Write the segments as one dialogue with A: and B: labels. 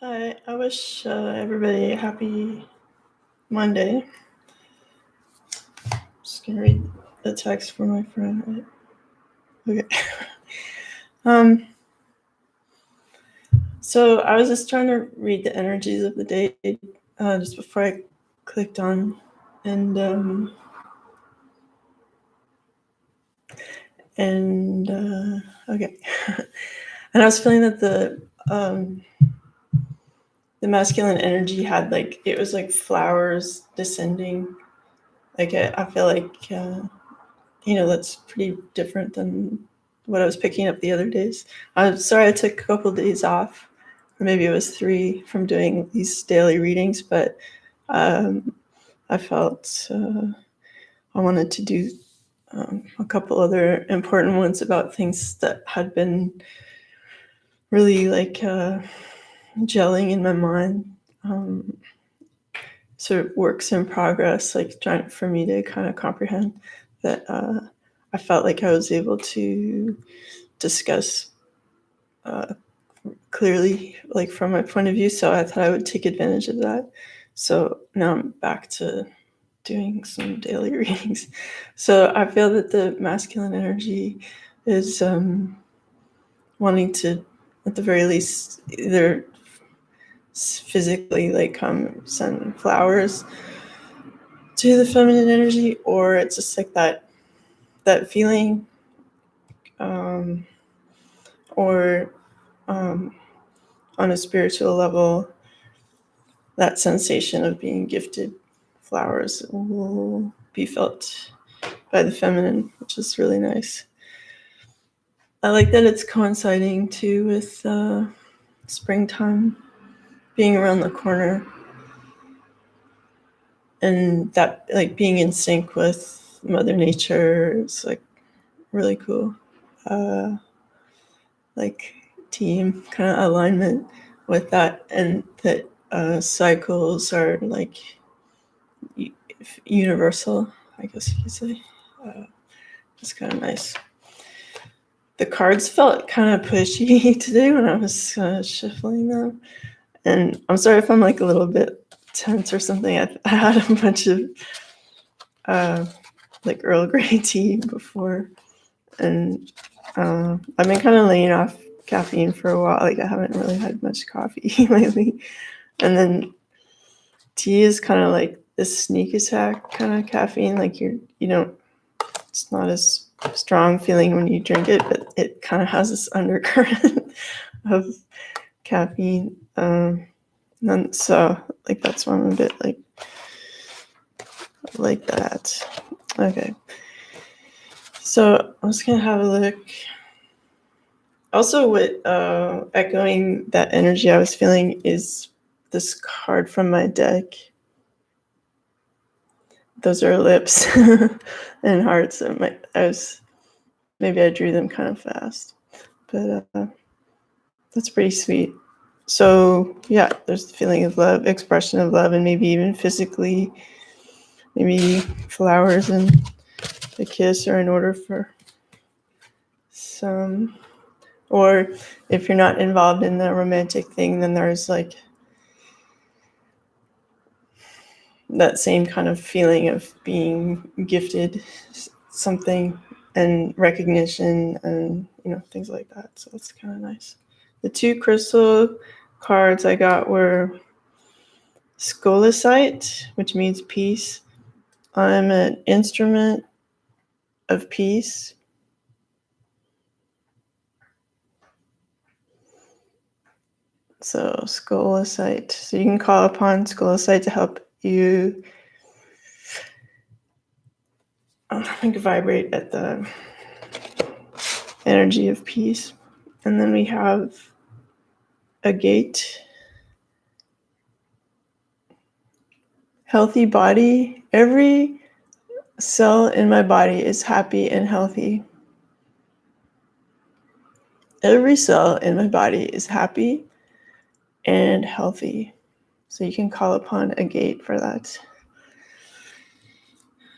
A: I wish everybody a happy Monday. Just gonna read the text for my friend. Okay. So I was just trying to read the energies of the day just before I clicked on, and okay, and I was feeling that the masculine energy had it was like flowers descending. Like I feel like that's pretty different than what I was picking up the other days. I'm sorry I took a couple of days off, or maybe it was 3 from doing these daily readings, but I felt I wanted to do a couple other important ones about things that had been really gelling in my mind. Sort of works in progress, like trying for me to kind of comprehend that I felt like I was able to discuss clearly, like from my point of view. So I thought I would take advantage of that. So now I'm back to doing some daily readings. So I feel that the masculine energy is wanting to, at the very least, either physically send flowers to the feminine energy, or it's just like that feeling, or on a spiritual level, that sensation of being gifted flowers will be felt by the feminine, which is really nice. I like that it's coinciding too with springtime being around the corner, and that being in sync with Mother Nature is really cool. Team kind of alignment with that, and that cycles are universal, I guess you could say. It's kind of nice. The cards felt kind of pushy today when I was shuffling them, and I'm sorry if I'm a little bit tense or something. I had a bunch of Earl Grey tea before, and I've been kind of laying off caffeine for a while. I haven't really had much coffee lately, and then tea is kind of this sneak attack kind of caffeine. You don't, it's not as strong feeling when you drink it, but it kind of has this undercurrent of caffeine. And so that's why I'm a bit like that. Okay. So I'm just gonna have a look. Also, with echoing that energy I was feeling is this card from my deck. Those are lips and hearts. Maybe I drew them kind of fast, but that's pretty sweet. So yeah, there's the feeling of love, expression of love, and maybe even physically, maybe flowers and a kiss are in order for some. Or if you're not involved in the romantic thing, then there's that same kind of feeling of being gifted something and recognition and things like that. So it's kind of nice. The 2 crystal cards I got were Scolecite, which means peace. I'm an instrument of peace. So Scolecite. So you can call upon Scolecite to help you vibrate at the energy of peace. And then we have Agate. Healthy body. Every cell in my body is happy and healthy. Every cell in my body is happy and healthy. So you can call upon Agate for that.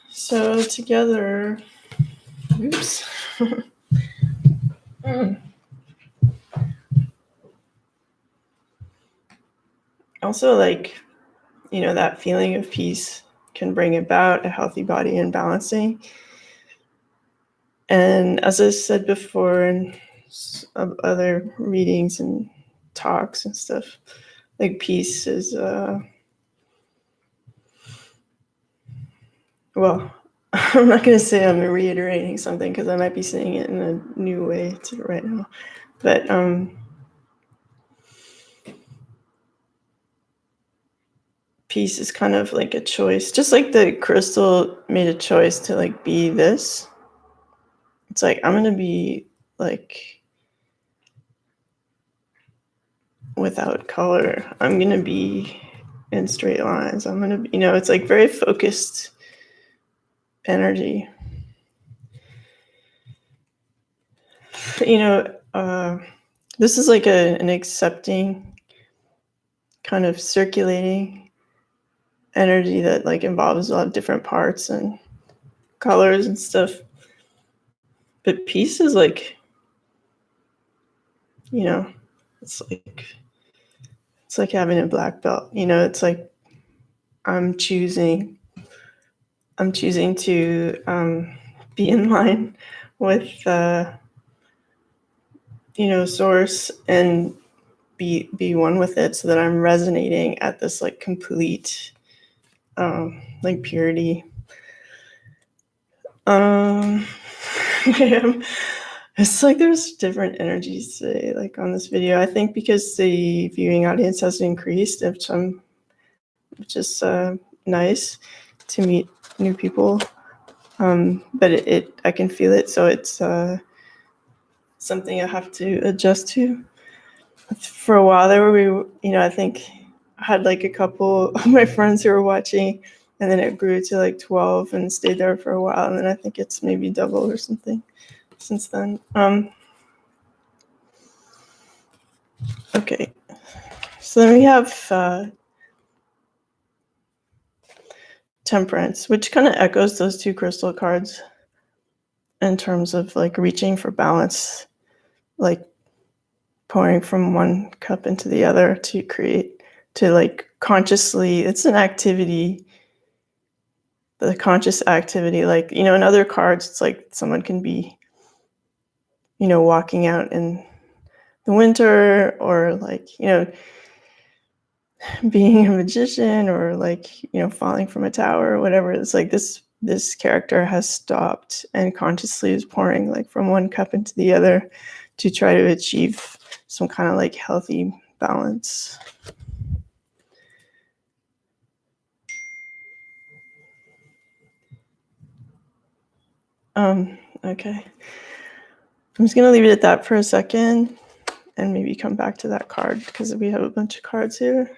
A: So together, oops. also like, that feeling of peace can bring about a healthy body and balancing. And as I said before in other readings and talks and stuff, like peace is, well, I'm not going to say I'm reiterating something because I might be saying it in a new way right now. But peace is kind of like a choice, just like the crystal made a choice to like be this. It's like, I'm going to be like without color. I'm going to be in straight lines. I'm going to, it's like very focused energy. This is like an accepting kind of circulating energy that like involves a lot of different parts and colors and stuff. But peace is like, it's like having a black belt. It's like I'm choosing to be in line with source and be one with it, so that I'm resonating at this like complete like purity. It's like there's different energies today, like on this video. I think because the viewing audience has increased, which is nice to meet new people. But I can feel it, so it's something I have to adjust to. For a while there, I think I had like a couple of my friends who were watching, and then it grew to like 12 and stayed there for a while, and then I think it's maybe doubled or something since then. Okay, so then we have Temperance, which kind of echoes those two crystal cards in terms of like reaching for balance, like pouring from one cup into the other to like consciously. It's an activity, the conscious activity. Like, in other cards, it's like someone can be, walking out in the winter, or like, being a magician, or like, falling from a tower or whatever. It's like this character has stopped and consciously is pouring like from one cup into the other to try to achieve some kind of like healthy balance. Okay. I'm just going to leave it at that for a second and maybe come back to that card because we have a bunch of cards here.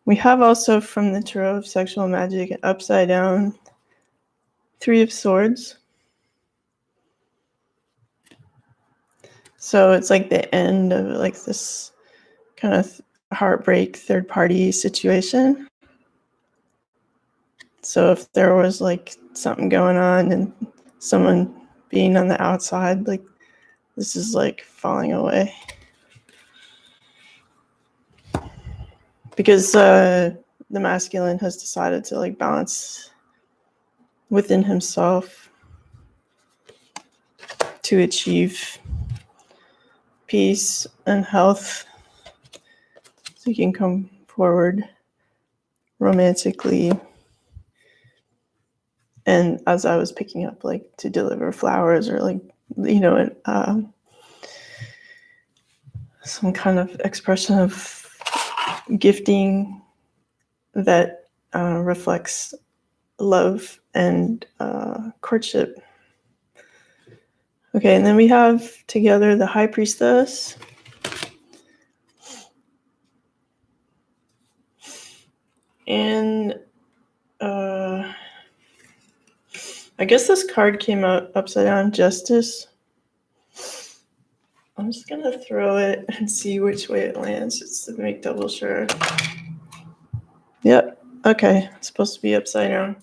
A: We have also from the Tarot of Sexual Magic an upside down Three of Swords. So it's like the end of like this kind of heartbreak third party situation. So if there was like something going on and someone being on the outside, like this is like falling away. Because the masculine has decided to like balance within himself to achieve peace and health, so he can come forward romantically. And as I was picking up, like to deliver flowers or like, some kind of expression of gifting that reflects love and courtship. Okay, and then we have together the High Priestess. And I guess this card came out upside down, Justice. I'm just going to throw it and see which way it lands, just to make double sure. Yep, okay, it's supposed to be upside down.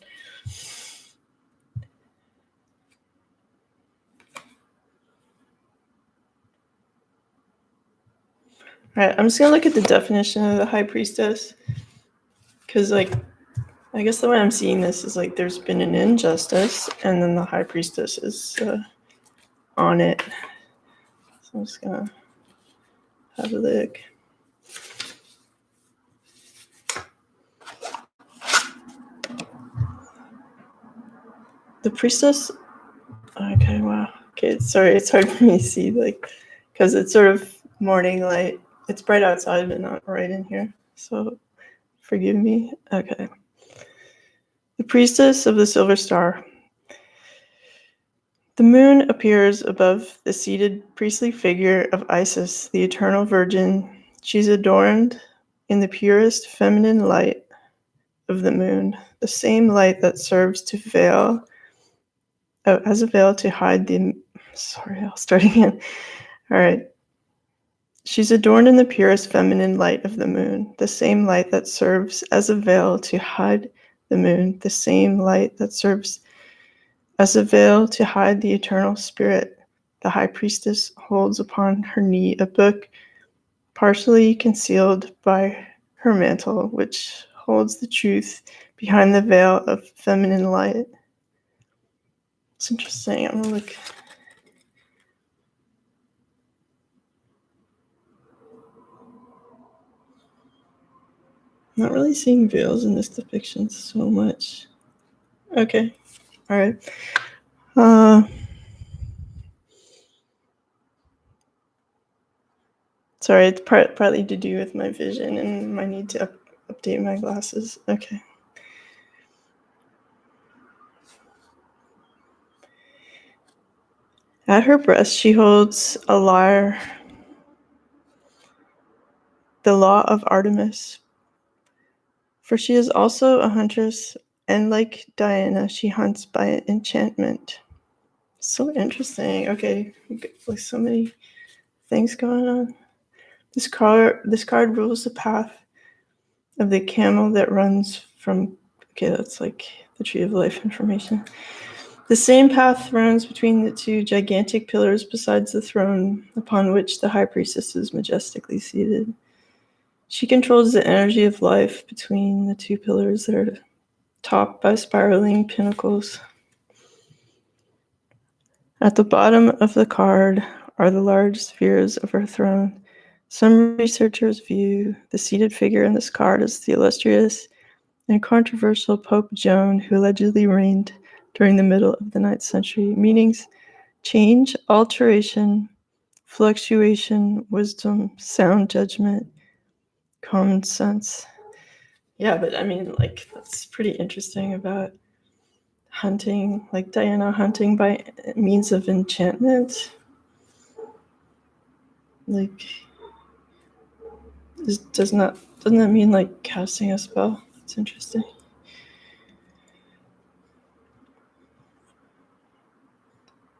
A: All right, I'm just gonna look at the definition of the high priestess, because like I guess the way I'm seeing this is like there's been an injustice, and then the high priestess is on it. So I'm just gonna have a look. The priestess. Okay, wow. Okay, sorry, it's hard for me to see, like, because it's sort of morning light. It's bright outside, but not right in here. So forgive me. Okay. The priestess of the silver star. The moon appears above the seated priestly figure of Isis, the eternal virgin. She's adorned in the purest feminine light of the moon, the same light that serves to veil, as a veil to hide the. Sorry, I'll start again. All right. She's adorned in the purest feminine light of the moon, the same light that serves as a veil to hide the moon, the same light that serves as a veil to hide the eternal spirit. The high priestess holds upon her knee a book partially concealed by her mantle, which holds the truth behind the veil of feminine light. It's interesting. I'm gonna look. Not really seeing veils in this depiction so much. Okay. All right. Sorry, it's partly to do with my vision and my need to update my glasses. Okay. At her breast, she holds a lyre, the law of Artemis. For she is also a huntress, and like Diana, she hunts by enchantment. So interesting. Okay, like so many things going on. This card rules the path of the camel that runs from. Okay, that's like the tree of life information. The same path runs between the two gigantic pillars besides the throne upon which the high priestess is majestically seated. She controls the energy of life between the two pillars that are topped by spiraling pinnacles. At the bottom of the card are the large spheres of her throne. Some researchers view the seated figure in this card as the illustrious and controversial Pope Joan, who allegedly reigned during the middle of the 9th century. Meanings: change, alteration, fluctuation, wisdom, sound judgment, common sense. Yeah, but I mean, like, that's pretty interesting about hunting, like Diana hunting by means of enchantment. Like, doesn't that mean like casting a spell? It's interesting.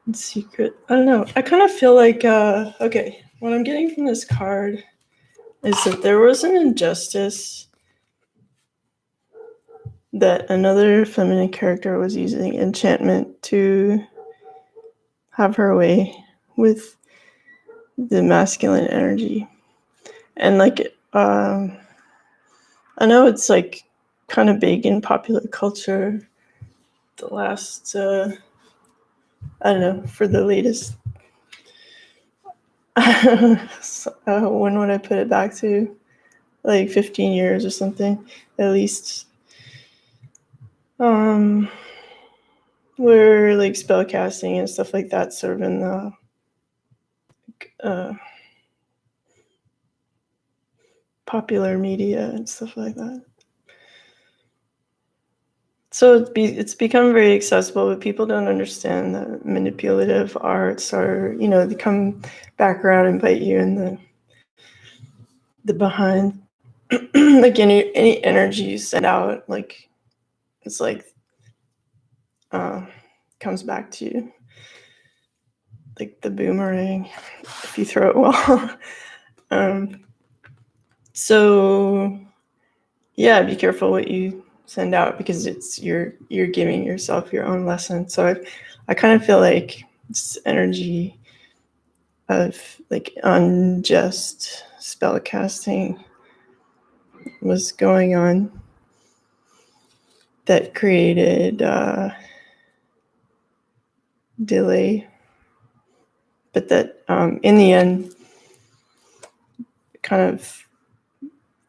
A: In secret, I don't know. I kind of feel like okay, what I'm getting from this card is that there was an injustice that another feminine character was using enchantment to have her way with the masculine energy. And like I know it's like kind of big in popular culture the last I don't know, for the latest when would I put it back to? Like 15 years or something at least. Where like spell casting and stuff like that sort of in the popular media and stuff like that. So it's become very accessible, but people don't understand that manipulative arts are, you know, they come back around and bite you in the behind. Like any energy you send out, like it's like comes back to you, like the boomerang if you throw it well. So yeah, be careful what you send out because it's you're giving yourself your own lesson. So I kind of feel like this energy of like unjust spell casting was going on that created delay, but that in the end kind of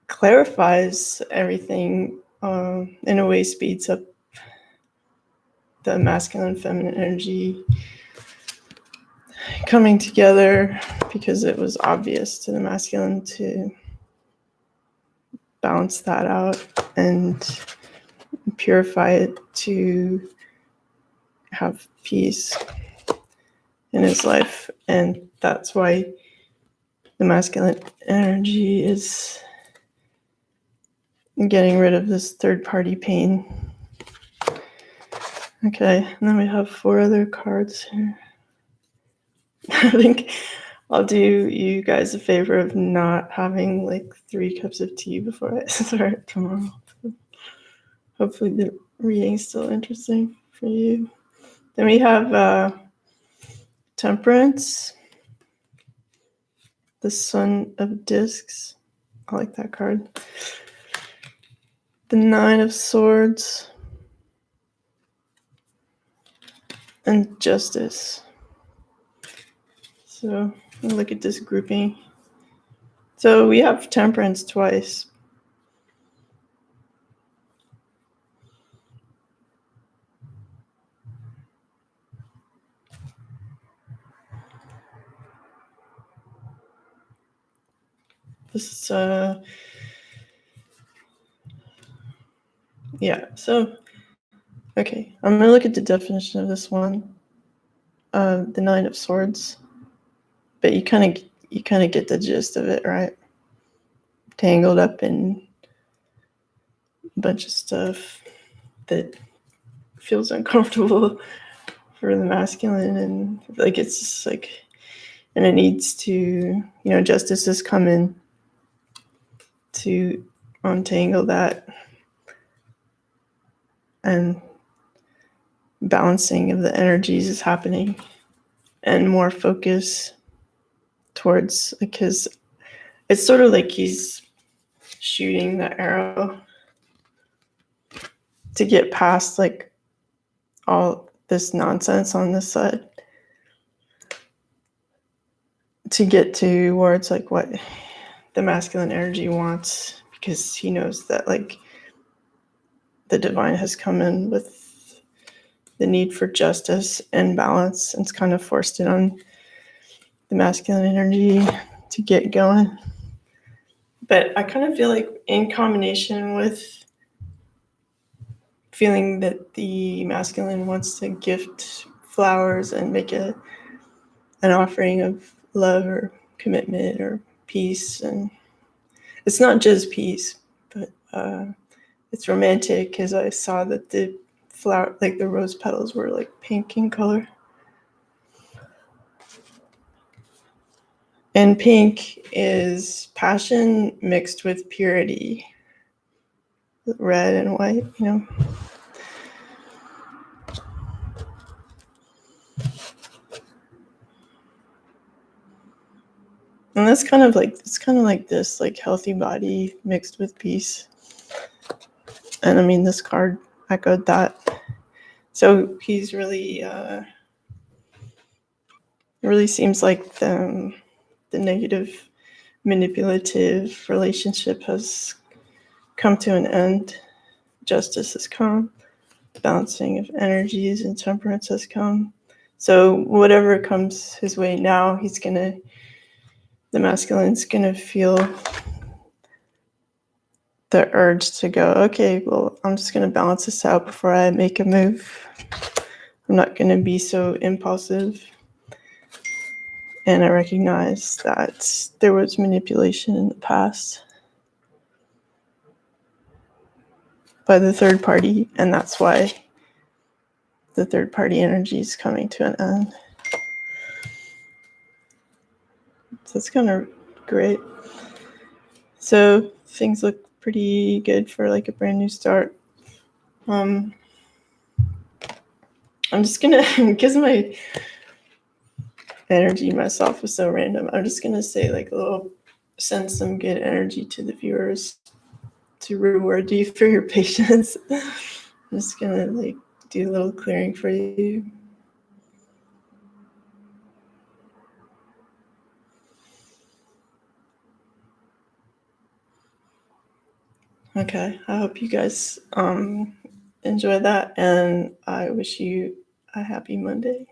A: clarifies everything, in a way speeds up the masculine feminine energy coming together, because it was obvious to the masculine to balance that out and purify it to have peace in his life. And that's why the masculine energy is getting rid of this third party pain. Okay, and then we have 4 other cards here. I think I'll do you guys a favor of not having like 3 cups of tea before I start tomorrow. Hopefully the reading's still interesting for you. Then we have Temperance, the Sun of Discs. I like that card. The 9 of Swords, and Justice. So look at this grouping. So we have Temperance twice. This is yeah, so okay, I'm gonna look at the definition of this one. The 9 of Swords. But you kind of get the gist of it, right? Tangled up in a bunch of stuff that feels uncomfortable for the masculine, and like it's just like, and it needs to, justice has come in to untangle that, and balancing of the energies is happening, and more focus towards, because it's sort of like he's shooting the arrow to get past like all this nonsense on this side, to get towards like what the masculine energy wants, because he knows that like the divine has come in with the need for justice and balance, and it's kind of forced it on the masculine energy to get going. But I kind of feel like, in combination with feeling that the masculine wants to gift flowers and make an offering of love or commitment or peace, and it's not just peace, but it's romantic, because I saw that the flower, like the rose petals, were like pink in color. And pink is passion mixed with purity, red and white, And that's kind of like this like healthy body mixed with peace. And I mean, this card echoed that. So he's really, it really seems like the negative, manipulative relationship has come to an end. Justice has come. Balancing of energies and temperance has come. So whatever comes his way now, the masculine's gonna feel the urge to go, okay, well, I'm just gonna balance this out before I make a move. I'm not gonna be so impulsive. And I recognize that there was manipulation in the past by the third party, and that's why the third party energy is coming to an end. So it's kind of great. So things look pretty good for like a brand new start. I'm just gonna, because energy myself was so random. I'm just gonna say like a little, send some good energy to the viewers to reward you for your patience. I'm just gonna like do a little clearing for you. Okay, I hope you guys enjoy that, and I wish you a happy Monday.